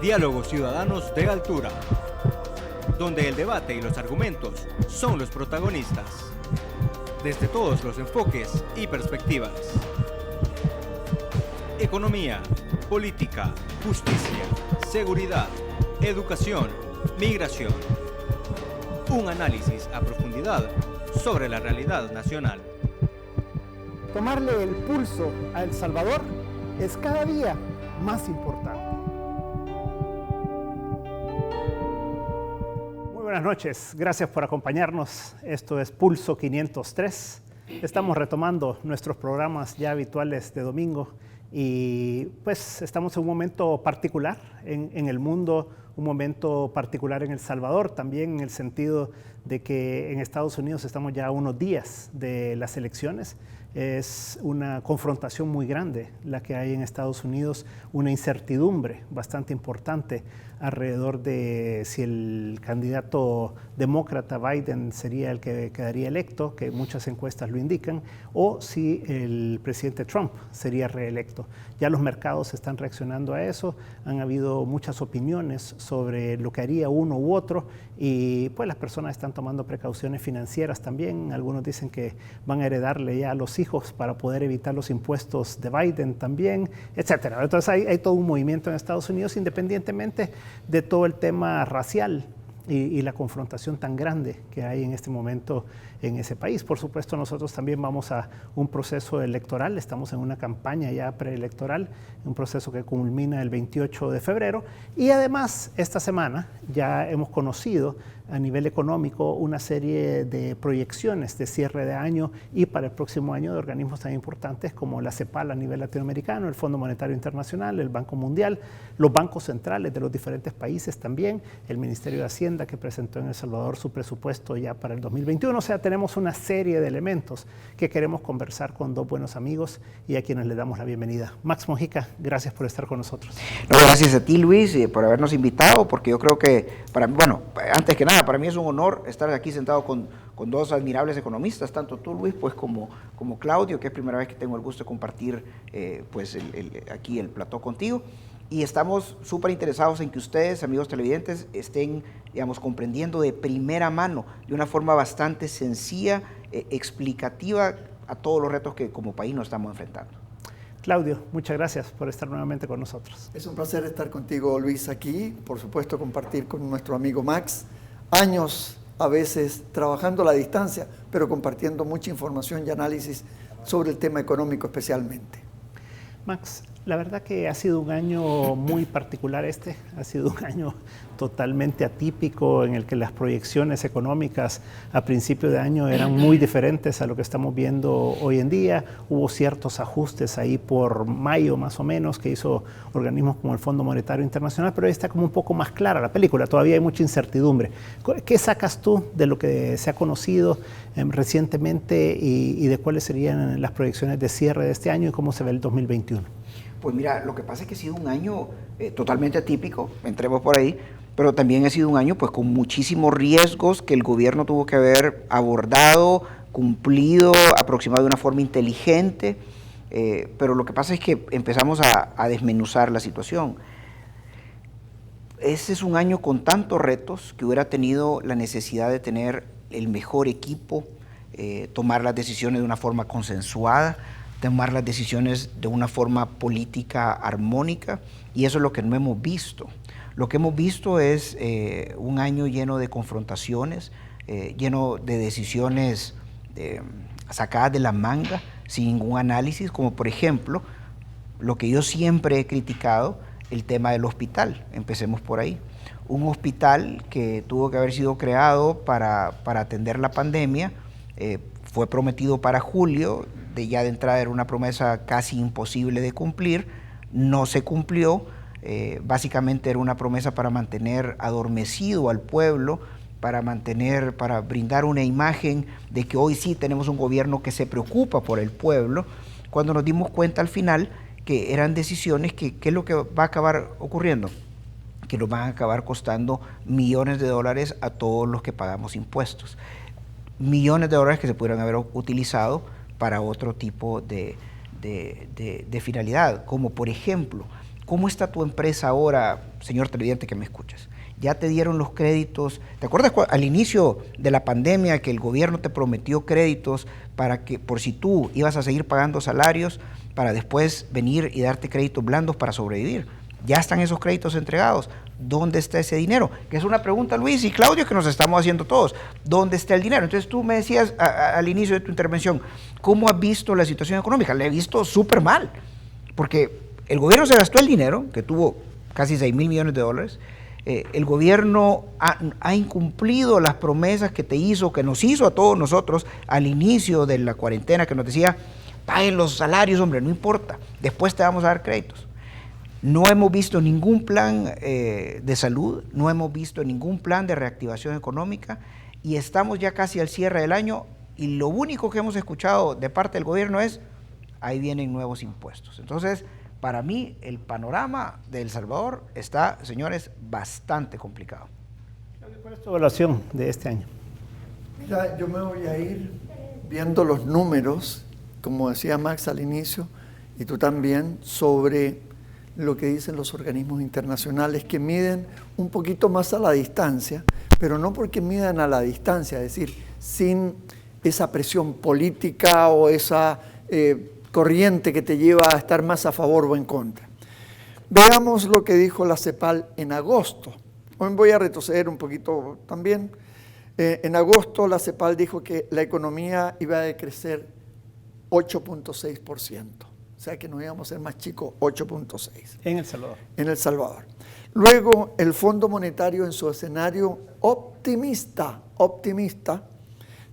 Diálogos ciudadanos de altura, donde el debate y los argumentos son los protagonistas, desde todos los enfoques y perspectivas. Economía, política, justicia, seguridad, educación, migración. Un análisis a profundidad sobre la realidad nacional. Tomarle el pulso a El Salvador es cada día más importante. Muy buenas noches, gracias por acompañarnos. Esto es Pulso 503. Estamos retomando nuestros programas ya habituales de domingo y pues estamos en un momento particular en el mundo, un momento particular en El Salvador, también en el sentido de que en Estados Unidos estamos ya a unos días de las elecciones. Es una confrontación muy grande la que hay en Estados Unidos, una incertidumbre bastante importante alrededor de si el candidato demócrata Biden sería el que quedaría electo, que muchas encuestas lo indican, o si el presidente Trump sería reelecto. Ya los mercados están reaccionando a eso, han habido muchas opiniones sobre lo que haría uno u otro y pues las personas están tomando precauciones financieras también. Algunos dicen que van a heredarle ya a los hijos para poder evitar los impuestos de Biden también, etcétera. Entonces hay todo un movimiento en Estados Unidos independientemente de todo el tema racial y la confrontación tan grande que hay en este momento en ese país. Por supuesto, nosotros también vamos a un proceso electoral, estamos en una campaña ya preelectoral, un proceso que culmina el 28 de febrero y además esta semana ya hemos conocido a nivel económico una serie de proyecciones de cierre de año y para el próximo año de organismos tan importantes como la CEPAL a nivel latinoamericano, el Fondo Monetario Internacional, el Banco Mundial, los bancos centrales de los diferentes países también, el Ministerio de Hacienda que presentó en El Salvador su presupuesto ya para el 2021. O sea, tenemos una serie de elementos que queremos conversar con dos buenos amigos y a quienes le damos la bienvenida. Max Mojica, gracias por estar con nosotros. No, gracias a ti, Luis, por habernos invitado, porque yo creo que, antes que nada, para mí es un honor estar aquí sentado con dos admirables economistas, tanto tú, Luis, pues como Claudio, que es primera vez que tengo el gusto de compartir aquí el plató contigo. Y estamos súper interesados en que ustedes, amigos televidentes, estén, digamos, comprendiendo de primera mano, de una forma bastante sencilla, explicativa, a todos los retos que como país nos estamos enfrentando. Claudio, muchas gracias por estar nuevamente con nosotros. Es un placer estar contigo, Luis, aquí. Por supuesto, compartir con nuestro amigo Max. Años, a veces, trabajando a la distancia, pero compartiendo mucha información y análisis sobre el tema económico especialmente. Max, la verdad que ha sido un año muy particular ha sido un año totalmente atípico en el que las proyecciones económicas a principio de año eran muy diferentes a lo que estamos viendo hoy en día. Hubo ciertos ajustes ahí por mayo más o menos que hizo organismos como el Fondo Monetario Internacional, pero ahí está como un poco más clara la película, todavía hay mucha incertidumbre. ¿Qué sacas tú de lo que se ha conocido recientemente y de cuáles serían las proyecciones de cierre de este año y cómo se ve el 2021? Pues mira, lo que pasa es que ha sido un año totalmente atípico, entremos por ahí, pero también ha sido un año pues con muchísimos riesgos que el gobierno tuvo que haber abordado, cumplido, aproximado de una forma inteligente, pero lo que pasa es que empezamos a desmenuzar la situación. Ese es un año con tantos retos que hubiera tenido la necesidad de tener el mejor equipo, tomar las decisiones de una forma consensuada, tomar las decisiones de una forma política armónica, y eso es lo que no hemos visto. Lo que hemos visto es un año lleno de confrontaciones, lleno de decisiones sacadas de la manga, sin ningún análisis, como por ejemplo, lo que yo siempre he criticado, el tema del hospital. Empecemos por ahí. Un hospital que tuvo que haber sido creado para atender la pandemia, fue prometido para julio, ya de entrada era una promesa casi imposible de cumplir, no se cumplió, básicamente era una promesa para mantener adormecido al pueblo, para brindar una imagen de que hoy sí tenemos un gobierno que se preocupa por el pueblo, cuando nos dimos cuenta al final que eran decisiones que ¿qué es lo que va a acabar ocurriendo? Que nos van a acabar costando millones de dólares a todos los que pagamos impuestos. Millones de dólares que se pudieran haber utilizado para otro tipo de finalidad, como por ejemplo ¿Cómo está tu empresa ahora, señor televidente que me escuchas? ¿Ya te dieron los créditos? ¿Te acuerdas al inicio de la pandemia que el gobierno te prometió créditos para que, por si tú ibas a seguir pagando salarios, para después venir y darte créditos blandos para sobrevivir? ¿Ya están esos créditos entregados? ¿Dónde está ese dinero? Que es una pregunta, Luis y Claudio, que nos estamos haciendo todos. ¿Dónde está el dinero? Entonces tú me decías al inicio de tu intervención, ¿cómo has visto la situación económica? La he visto súper mal, porque el gobierno se gastó el dinero, que tuvo casi 6,000 millones de dólares. El gobierno ha incumplido las promesas que nos hizo a todos nosotros al inicio de la cuarentena, que nos decía, paguen los salarios, hombre, no importa, después te vamos a dar créditos. No hemos visto ningún plan de salud, no hemos visto ningún plan de reactivación económica y estamos ya casi al cierre del año y lo único que hemos escuchado de parte del gobierno es, ahí vienen nuevos impuestos. Entonces, para mí, el panorama de El Salvador está, señores, bastante complicado. ¿Cuál es tu evaluación de este año? Mira, yo me voy a ir viendo los números, como decía Max al inicio, y tú también, sobre lo que dicen los organismos internacionales que miden un poquito más a la distancia, pero no porque midan a la distancia, es decir, sin esa presión política o esa corriente que te lleva a estar más a favor o en contra. Veamos lo que dijo la CEPAL en agosto. Hoy voy a retroceder un poquito también. En agosto la CEPAL dijo que la economía iba a decrecer 8.6%. O sea que nos íbamos a ser más chicos, 8.6. En El Salvador. En El Salvador. Luego, el Fondo Monetario en su escenario optimista,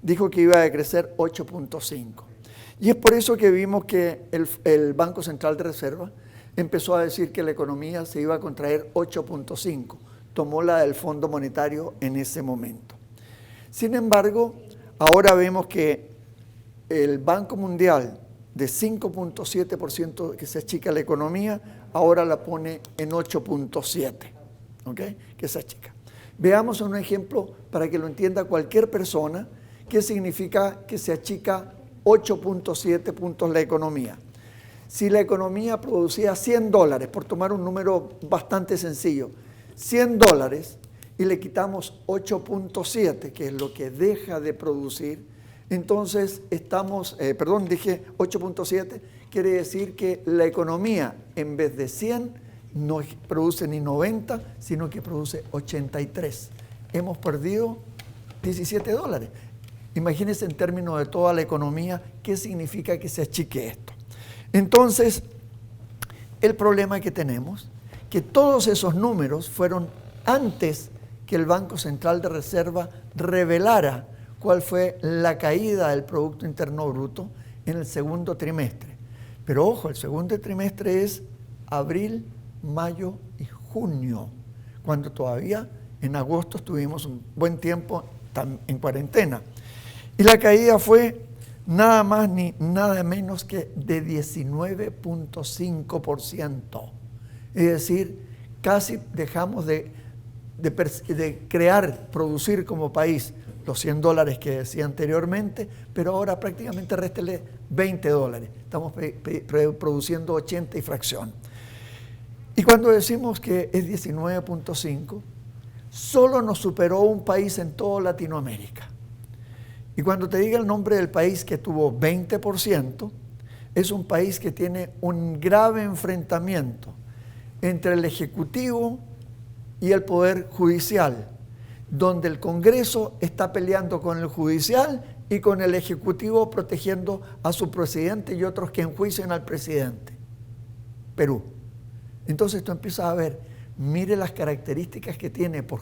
dijo que iba a decrecer 8.5. Y es por eso que vimos que el Banco Central de Reserva empezó a decir que la economía se iba a contraer 8.5. Tomó la del Fondo Monetario en ese momento. Sin embargo, ahora vemos que el Banco Mundial, de 5.7% que se achica la economía, ahora la pone en 8.7%, ¿ok? Que se achica. Veamos un ejemplo para que lo entienda cualquier persona, qué significa que se achica 8.7 puntos la economía. Si la economía producía $100, por tomar un número bastante sencillo, $100 y le quitamos 8.7, que es lo que deja de producir, entonces dije 8.7, quiere decir que la economía en vez de 100 no produce ni 90, sino que produce 83. Hemos perdido $17. Imagínense en términos de toda la economía, ¿qué significa que se achique esto? Entonces, el problema que tenemos, que todos esos números fueron antes que el Banco Central de Reserva revelara cuál fue la caída del Producto Interno Bruto en el segundo trimestre. Pero ojo, el segundo trimestre es abril, mayo y junio, cuando todavía en agosto estuvimos un buen tiempo en cuarentena. Y la caída fue nada más ni nada menos que de 19.5%. Es decir, casi dejamos de producir como país los $100 que decía anteriormente, pero ahora prácticamente réstele $20. Estamos produciendo 80 y fracción. Y cuando decimos que es 19.5, solo nos superó un país en toda Latinoamérica. Y cuando te diga el nombre del país que tuvo 20%, es un país que tiene un grave enfrentamiento entre el Ejecutivo y el Poder Judicial, donde el Congreso está peleando con el Judicial y con el Ejecutivo protegiendo a su presidente y otros que enjuician al presidente. Perú. Entonces tú empiezas a ver, mire las características que tiene, por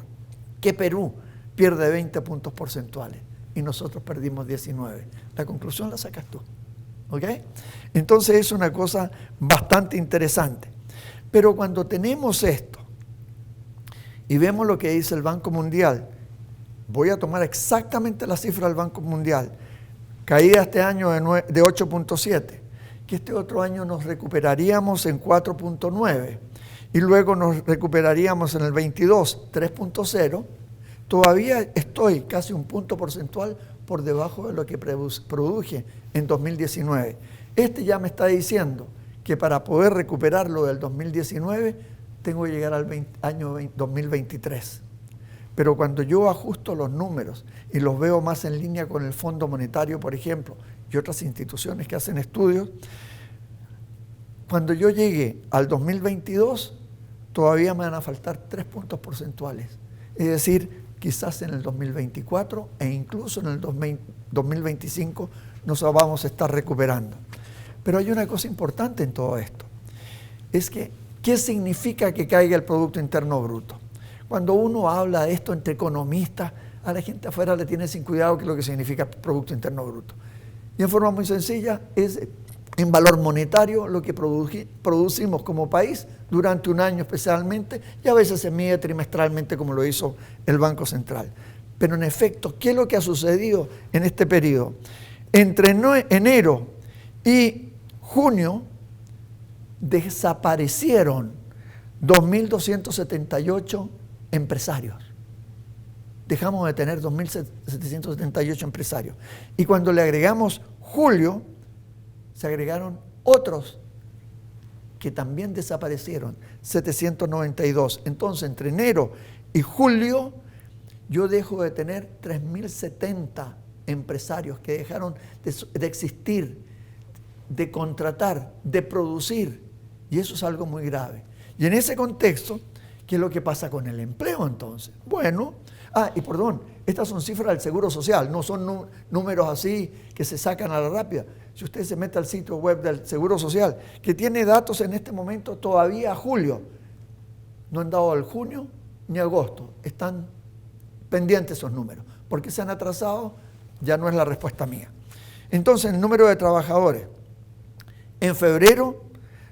qué Perú pierde 20 puntos porcentuales y nosotros perdimos 19. La conclusión la sacas tú, ¿ok? Entonces es una cosa bastante interesante. Pero cuando tenemos esto y vemos lo que dice el Banco Mundial, voy a tomar exactamente la cifra del Banco Mundial, caída este año de 8.7, que este otro año nos recuperaríamos en 4.9 y luego nos recuperaríamos en el 22, 3.0, todavía estoy casi un punto porcentual por debajo de lo que produje en 2019. Este ya me está diciendo que para poder recuperarlo del 2019 tengo que llegar al año 2023. Pero cuando yo ajusto los números y los veo más en línea con el Fondo Monetario, por ejemplo, y otras instituciones que hacen estudios, cuando yo llegue al 2022, todavía me van a faltar 3 puntos porcentuales. Es decir, quizás en el 2024 e incluso en el 2025 nos vamos a estar recuperando. Pero hay una cosa importante en todo esto. Es que, ¿qué significa que caiga el Producto Interno Bruto? Cuando uno habla de esto entre economistas, a la gente afuera le tiene sin cuidado qué es lo que significa Producto Interno Bruto. Y en forma muy sencilla, es en valor monetario lo que producimos como país durante un año especialmente, y a veces se mide trimestralmente como lo hizo el Banco Central. Pero en efecto, ¿qué es lo que ha sucedido en este periodo? Entre enero y junio desaparecieron 2.278 empresarios. Dejamos de tener 2.778 empresarios. Y cuando le agregamos julio, se agregaron otros que también desaparecieron, 792. Entonces, entre enero y julio, yo dejo de tener 3.070 empresarios que dejaron de existir, de contratar, de producir. Y eso es algo muy grave. Y en ese contexto, ¿qué es lo que pasa con el empleo entonces? Bueno, y perdón, estas son cifras del Seguro Social, no son números así que se sacan a la rápida. Si usted se mete al sitio web del Seguro Social, que tiene datos en este momento todavía a julio, no han dado al junio ni agosto, están pendientes esos números. ¿Por qué se han atrasado? Ya no es la respuesta mía. Entonces, el número de trabajadores. En febrero,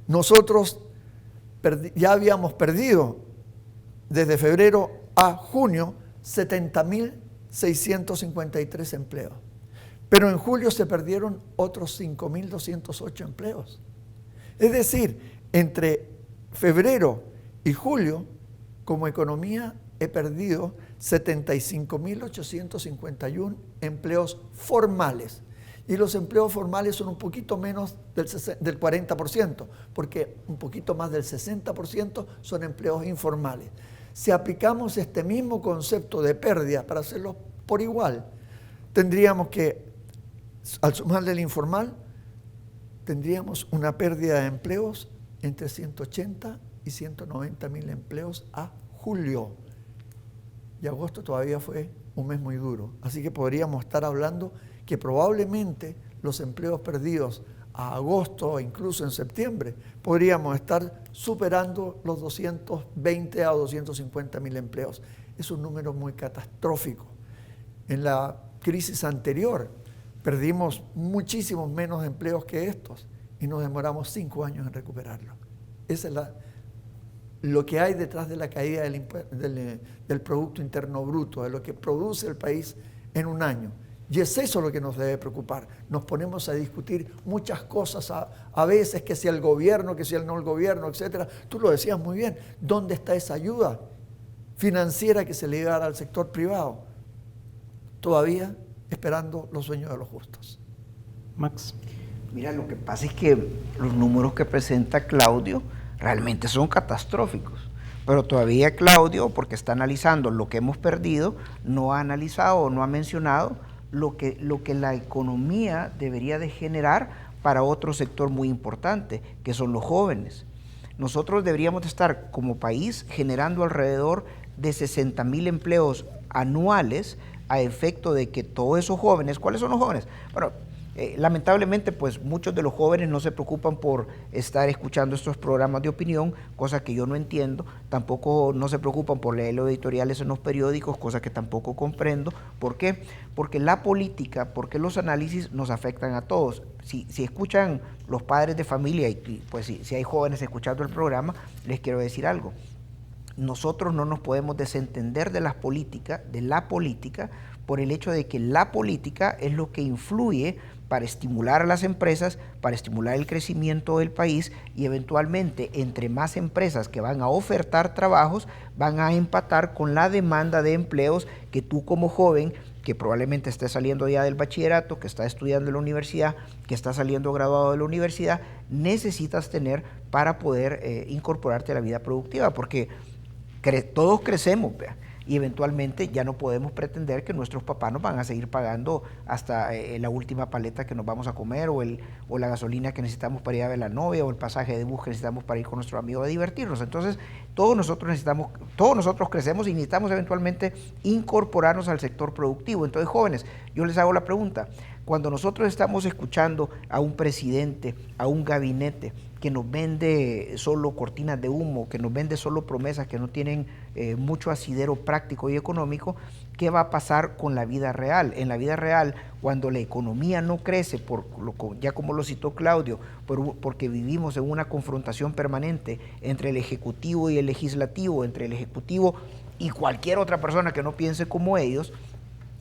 nosotros ya habíamos perdido desde febrero a junio 70.653 empleos. Pero en julio se perdieron otros 5.208 empleos. Es decir, entre febrero y julio, como economía, he perdido 75.851 empleos formales. Y los empleos formales son un poquito menos del 40%, porque un poquito más del 60% son empleos informales. Si aplicamos este mismo concepto de pérdida para hacerlo por igual, tendríamos que, al sumarle el informal, tendríamos una pérdida de empleos entre 180 y 190 mil empleos a julio. Y agosto todavía fue un mes muy duro. Así que podríamos estar hablando que probablemente los empleos perdidos a agosto o incluso en septiembre podríamos estar superando los 220 a 250 mil empleos. Es un número muy catastrófico. En la crisis anterior perdimos muchísimos menos empleos que estos y nos demoramos 5 años en recuperarlo. Esa es lo que hay detrás de la caída del Producto Interno Bruto, de lo que produce el país en un año. Y es eso lo que nos debe preocupar. Nos ponemos a discutir muchas cosas a veces, que si el gobierno, que si el no el gobierno, etc. Tú lo decías muy bien. ¿Dónde está esa ayuda financiera que se le iba a dar al sector privado? Todavía esperando los sueños de los justos. Max. Mira, lo que pasa es que los números que presenta Claudio realmente son catastróficos. Pero todavía Claudio, porque está analizando lo que hemos perdido, no ha analizado o no ha mencionado lo que la economía debería de generar para otro sector muy importante, que son los jóvenes. Nosotros deberíamos de estar como país generando alrededor de 60,000 empleos anuales a efecto de que todos esos jóvenes, ¿cuáles son los jóvenes? Bueno, lamentablemente, pues muchos de los jóvenes no se preocupan por estar escuchando estos programas de opinión, cosa que yo no entiendo. Tampoco no se preocupan por leer los editoriales en los periódicos, cosa que tampoco comprendo. ¿Por qué? Porque la política, porque los análisis nos afectan a todos. Si escuchan los padres de familia y pues si hay jóvenes escuchando el programa, les quiero decir algo. Nosotros no nos podemos desentender de la política, por el hecho de que la política es lo que influye para estimular a las empresas, para estimular el crecimiento del país y eventualmente entre más empresas que van a ofertar trabajos, van a empatar con la demanda de empleos que tú como joven que probablemente esté saliendo ya del bachillerato, que está estudiando en la universidad, que está saliendo graduado de la universidad, necesitas tener para poder incorporarte a la vida productiva, porque todos crecemos, ¿vea? Y eventualmente ya no podemos pretender que nuestros papás nos van a seguir pagando hasta la última paleta que nos vamos a comer, o la gasolina que necesitamos para ir a ver a la novia, o el pasaje de bus que necesitamos para ir con nuestro amigo a divertirnos. Entonces, todos nosotros crecemos y necesitamos eventualmente incorporarnos al sector productivo. Entonces, jóvenes, yo les hago la pregunta: cuando nosotros estamos escuchando a un presidente, a un gabinete que nos vende solo cortinas de humo, que nos vende solo promesas que no tienen mucho asidero práctico y económico, ¿qué va a pasar con la vida real? En la vida real, cuando la economía no crece, ya como lo citó Claudio, porque vivimos en una confrontación permanente entre el Ejecutivo y el Legislativo, entre el Ejecutivo y cualquier otra persona que no piense como ellos,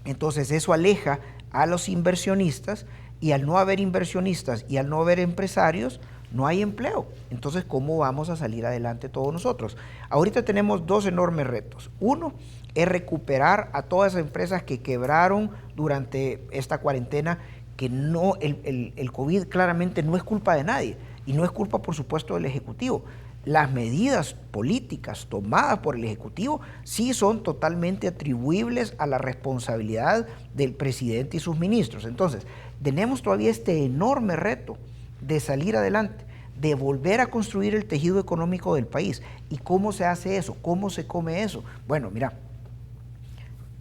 entonces eso aleja a los inversionistas, y al no haber inversionistas y al no haber empresarios, no hay empleo. Entonces, ¿cómo vamos a salir adelante todos nosotros? Ahorita tenemos dos enormes retos. Uno es recuperar a todas las empresas que quebraron durante esta cuarentena, que no, el COVID claramente no es culpa de nadie, y no es culpa, por supuesto, del Ejecutivo. Las medidas políticas tomadas por el Ejecutivo sí son totalmente atribuibles a la responsabilidad del presidente y sus ministros. Entonces, tenemos todavía este enorme reto de salir adelante, de volver a construir el tejido económico del país. ¿Y cómo se hace eso? ¿Cómo se come eso? Bueno, mira,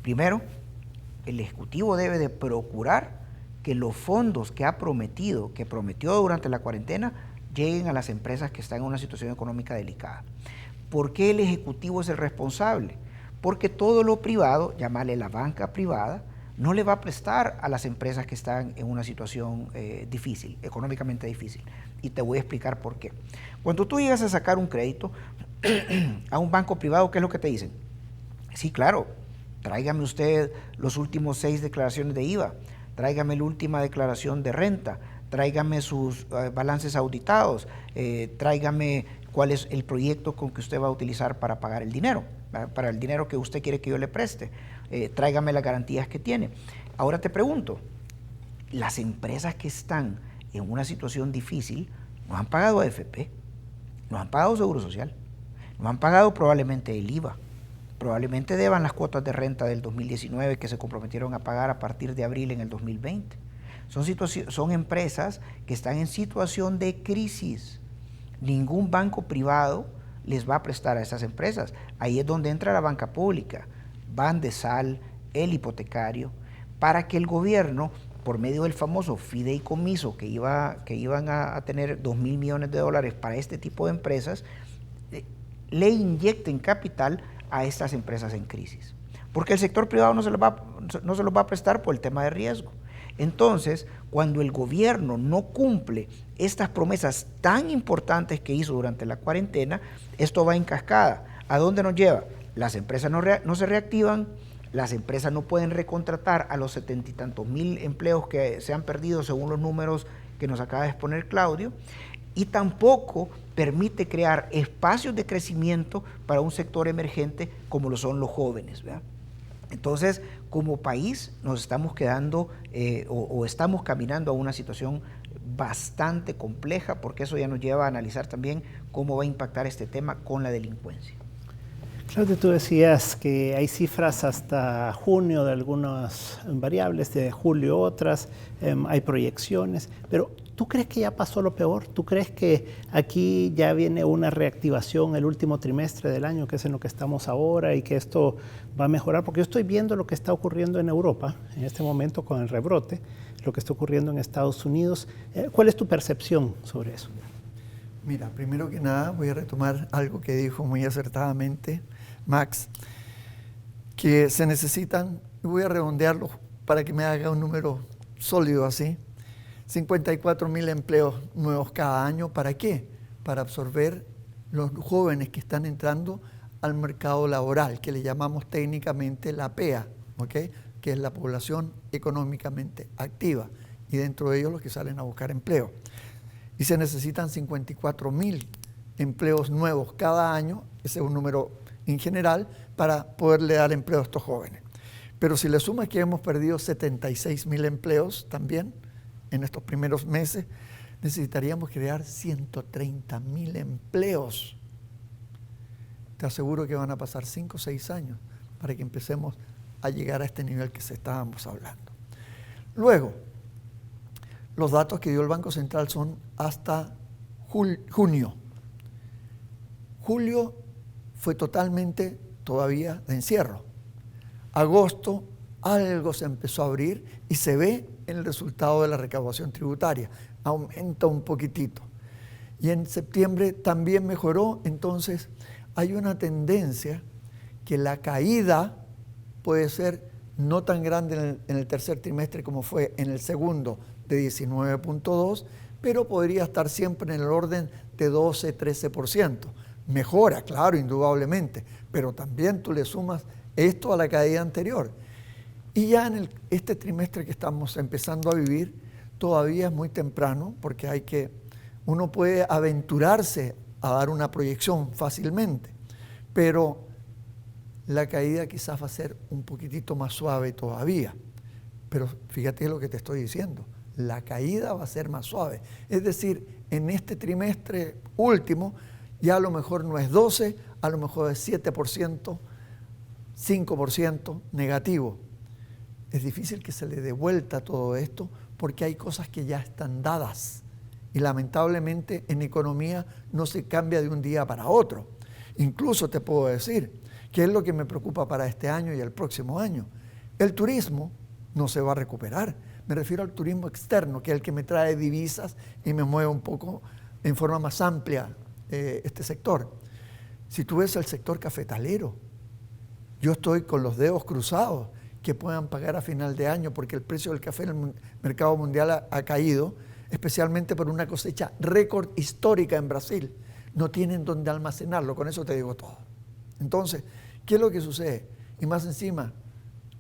primero, el Ejecutivo debe de procurar que los fondos que prometió durante la cuarentena, lleguen a las empresas que están en una situación económica delicada. ¿Por qué el Ejecutivo es el responsable? Porque todo lo privado, llamarle la banca privada, no le va a prestar a las empresas que están en una situación difícil, económicamente difícil. Y te voy a explicar por qué. Cuando tú llegas a sacar un crédito a un banco privado, ¿qué es lo que te dicen? Sí, claro, tráigame usted los últimos 6 declaraciones de IVA, tráigame la última declaración de renta, tráigame sus balances auditados, tráigame cuál es el proyecto con que usted va a utilizar para pagar el dinero, para el dinero que usted quiere que yo le preste, tráigame las garantías que tiene. Ahora te pregunto, las empresas que están en una situación difícil no han pagado AFP, no han pagado Seguro Social, no han pagado probablemente el IVA, probablemente deban las cuotas de renta del 2019 que se comprometieron a pagar a partir de abril en el 2020. Son empresas que están en situación de crisis. Ningún banco privado les va a prestar a esas empresas. Ahí es donde entra la banca pública, Bandesal, el hipotecario, para que el gobierno, por medio del famoso fideicomiso que iban a tener $2,000 millones para este tipo de empresas, le inyecten capital a estas empresas en crisis. Porque el sector privado no se los va a prestar por el tema de riesgo. Entonces, cuando el gobierno no cumple estas promesas tan importantes que hizo durante la cuarentena, esto va en cascada. ¿A dónde nos lleva? Las empresas no se reactivan, las empresas no pueden recontratar a los 70 y tantos mil empleos que se han perdido según los números que nos acaba de exponer Claudio, y tampoco permite crear espacios de crecimiento para un sector emergente como lo son los jóvenes, ¿verdad? Entonces, como país nos estamos quedando o estamos caminando a una situación bastante compleja, porque eso ya nos lleva a analizar también cómo va a impactar este tema con la delincuencia. Claudio, tú decías que hay cifras hasta junio de algunas variables, de julio otras, hay proyecciones, pero ¿tú crees que ya pasó lo peor? ¿Tú crees que aquí ya viene una reactivación el último trimestre del año, que es en lo que estamos ahora, y que esto va a mejorar? Porque yo estoy viendo lo que está ocurriendo en Europa en este momento con el rebrote, lo que está ocurriendo en Estados Unidos. ¿Cuál es tu percepción sobre eso? Mira, primero que nada voy a retomar algo que dijo muy acertadamente Max, que se necesitan, y voy a redondearlo para que me haga un número sólido así, 54,000 empleos nuevos cada año. ¿Para qué? Para absorber los jóvenes que están entrando al mercado laboral, que le llamamos técnicamente la PEA, ¿okay? Que es la población económicamente activa, y dentro de ellos los que salen a buscar empleo. Y se necesitan 54,000 empleos nuevos cada año, ese es un número en general, para poderle dar empleo a estos jóvenes. Pero si le sumas que hemos perdido 76,000 empleos también en estos primeros meses, necesitaríamos crear 130,000 empleos. Te aseguro que van a pasar 5 o 6 años para que empecemos a llegar a este nivel que estábamos hablando. Luego, los datos que dio el Banco Central son hasta junio. Julio fue totalmente todavía de encierro. Agosto algo se empezó a abrir y se ve en el resultado de la recaudación tributaria. Aumenta un poquitito. Y en septiembre también mejoró, entonces hay una tendencia que la caída puede ser no tan grande en el tercer trimestre como fue en el segundo, de 19.2%, pero podría estar siempre en el orden de 12-13%. Mejora, claro, indudablemente, pero también tú le sumas esto a la caída anterior. Y ya en este trimestre que estamos empezando a vivir, todavía es muy temprano, porque uno puede aventurarse a dar una proyección fácilmente, pero la caída quizás va a ser un poquitito más suave todavía. Pero fíjate lo que te estoy diciendo, la caída va a ser más suave. Es decir, en este trimestre último, ya a lo mejor no es 12, a lo mejor es 7%, 5% negativo. Es difícil que se le dé vuelta a todo esto porque hay cosas que ya están dadas y lamentablemente en economía no se cambia de un día para otro. Incluso te puedo decir que es lo que me preocupa para este año y el próximo año. El turismo no se va a recuperar. Me refiero al turismo externo, que es el que me trae divisas y me mueve un poco en forma más amplia este sector. Si tú ves el sector cafetalero, yo estoy con los dedos cruzados que puedan pagar a final de año porque el precio del café en el mercado mundial ha caído, especialmente por una cosecha récord histórica en Brasil. No tienen dónde almacenarlo, con eso te digo todo. Entonces, ¿qué es lo que sucede? Y más encima,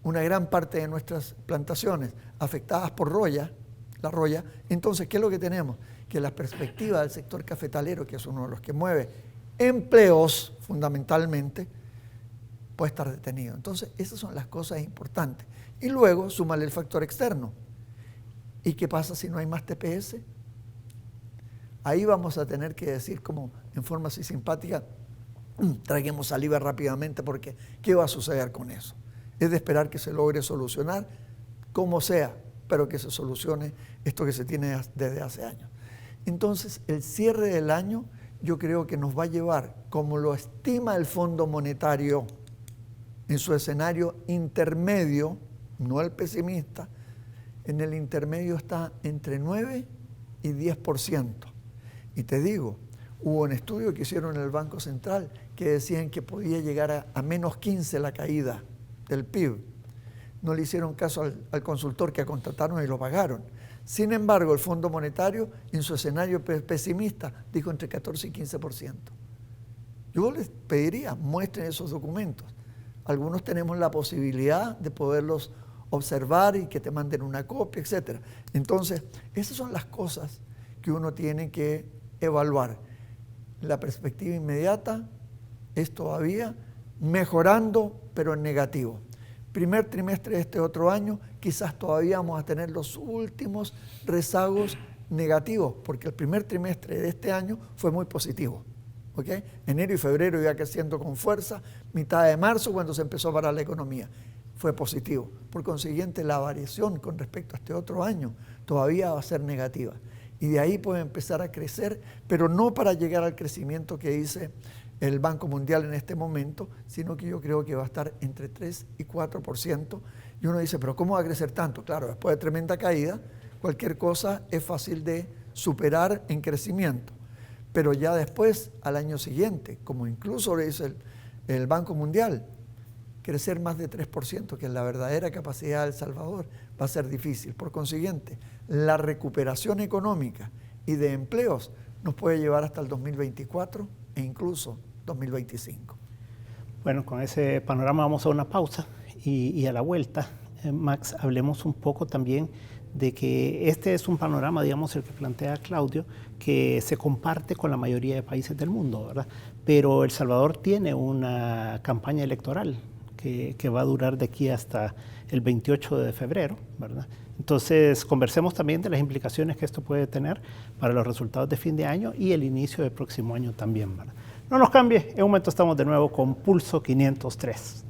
una gran parte de nuestras plantaciones afectadas por la roya, entonces, ¿qué es lo que tenemos? Que la perspectiva del sector cafetalero, que es uno de los que mueve empleos fundamentalmente, puede estar detenido. Entonces, esas son las cosas importantes. Y luego, súmale el factor externo. ¿Y qué pasa si no hay más TPS? Ahí vamos a tener que decir como en forma así simpática, traguemos saliva rápidamente porque ¿qué va a suceder con eso? Es de esperar que se logre solucionar como sea, pero que se solucione esto que se tiene desde hace años. Entonces, el cierre del año yo creo que nos va a llevar, como lo estima el Fondo Monetario en su escenario intermedio, no el pesimista, en el intermedio está entre 9 y 10%. Y te digo, hubo un estudio que hicieron en el Banco Central que decían que podía llegar a menos 15 la caída del PIB. No le hicieron caso al consultor que contrataron y lo pagaron. Sin embargo, el Fondo Monetario, en su escenario pesimista, dijo entre 14 y 15%. Yo les pediría, muestren esos documentos. Algunos tenemos la posibilidad de poderlos observar y que te manden una copia, etc. Entonces, esas son las cosas que uno tiene que evaluar. La perspectiva inmediata es todavía mejorando, pero en negativo. Primer trimestre de este otro año, quizás todavía vamos a tener los últimos rezagos negativos, porque el primer trimestre de este año fue muy positivo. ¿Okay? Enero y febrero iba creciendo con fuerza, mitad de marzo cuando se empezó a parar la economía, fue positivo. Por consiguiente, la variación con respecto a este otro año todavía va a ser negativa. Y de ahí puede empezar a crecer, pero no para llegar al crecimiento que dice el Banco Mundial en este momento, sino que yo creo que va a estar entre 3 y 4%. Y uno dice, ¿pero cómo va a crecer tanto? Claro, después de tremenda caída, cualquier cosa es fácil de superar en crecimiento. Pero ya después, al año siguiente, como incluso le dice el Banco Mundial, crecer más de 3%, que es la verdadera capacidad de El Salvador, va a ser difícil. Por consiguiente, la recuperación económica y de empleos nos puede llevar hasta el 2024 e incluso 2025. Bueno, con ese panorama vamos a una pausa y a la vuelta, Max, hablemos un poco también de que este es un panorama, digamos, el que plantea Claudio, que se comparte con la mayoría de países del mundo, ¿verdad? Pero El Salvador tiene una campaña electoral que va a durar de aquí hasta el 28 de febrero, ¿verdad? Entonces, conversemos también de las implicaciones que esto puede tener para los resultados de fin de año y el inicio del próximo año también, ¿verdad? No nos cambie, en un momento estamos de nuevo con Pulso 503.